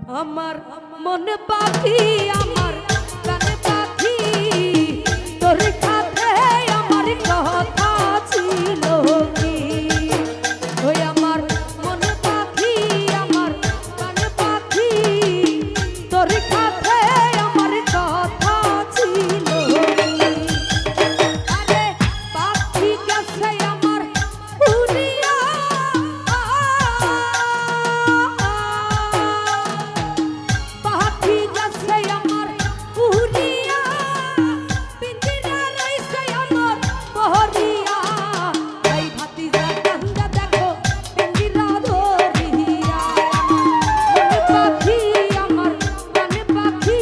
আমার মন পাখি আমার প্রাণ পাখি তোর সাথে আমার কথা ছিল কি ওই আমার মন পাখি আমার প্রাণ পাখি তোর সাথে আমার কথা ছিল আরে পাখি গেছে আমার উড়িয়া পাখি গেছে আমার উড়িয়া পিঞ্জিরা রইছে আমার বহরিয়া এই ভাতিজা কান্দা দেখো পিঞ্জিরা ধরিয়া মন পাখি আমার প্রাণ পাখি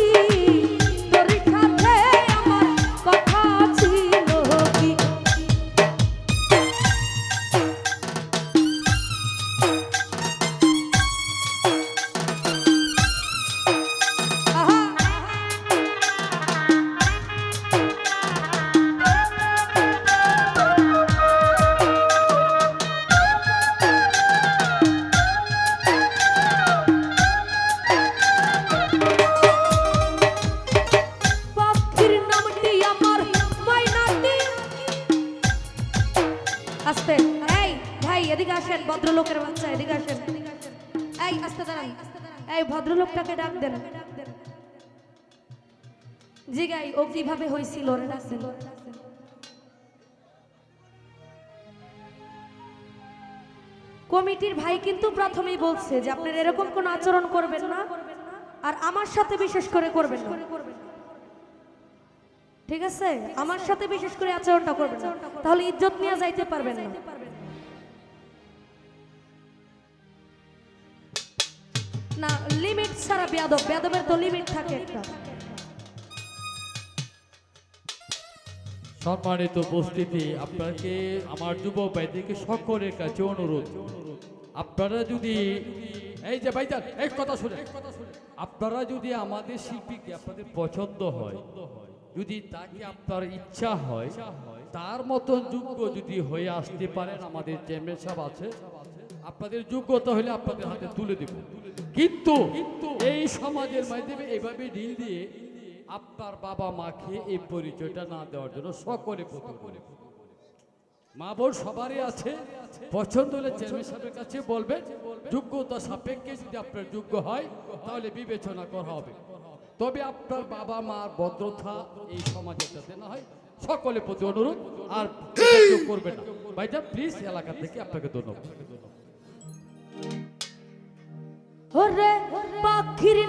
তোর সাথে আমার কথা ছিল কি পাখির নামটি আমার মাইনাটি আস্তে এই ভাই এদিকে আসেন ভদ্রলোকের বাচ্চা এদিকে আসেন এই আস্তে দাঁড়ান এই ভদ্রলোকটাকে ডাক দেন জিগাই ও কিভাবে হইছিল রে ডাক দেন কমিটির ভাই কিন্তু প্রথমেই বলছে যে আপনারা এরকম কোন আচরণ করবেন না আর আমার সাথে বিশেষ করে করবেন না ঠিক আছে আমার সাথে বিশেষ করে আচরণটা করবেন না তাহলে ইজ্জত নিয়ে যাইতে পারবেন না না লিমিট ছাড়া বেয়াদব বেয়াদবের তো লিমিট থাকে একটা সম্মানিত উপস্থিতি, আপনাকে আমার যুব ভাইদেরকে সকলের কাছে অনুরোধ, আপনারা যদি এই যে ভাইজান এক কথা শুনে আপনারা যদি আমাদের শিল্পীকে আপনাদের পছন্দ হয়, যদি তাকে আপনার ইচ্ছা হয়, তার মতন যোগ্য যদি হয়ে আসতে পারেন, আমাদের চেয়ারম্যান সাহেব আছে, আপনাদের যোগ্যতা হলে আপনাদের হাতে তুলে দেব। কিন্তু এই সমাজের মাধ্যমে এইভাবে ঢিল দিয়ে আপনার বাবা মাকে এই পরিচয়টা না দেওয়ার জন্য সকলে করে মা বোন সবারই আছে, পছন্দ হলে চেয়ারম্যান সাহেবের কাছে বলবেন, যোগ্যতা সাপেক্ষে যদি আপনার যোগ্য হয় তাহলে বিবেচনা করা হবে। তবে আপনার বাবা মার ভদ্রতা এই সমাজে যাতে না হয় সকলে প্রতি অনুরোধ, আর করবেন না ভাইটা প্লিজ। এলাকা থেকে আপনাকে ধন্যবাদ। ওরে পাখির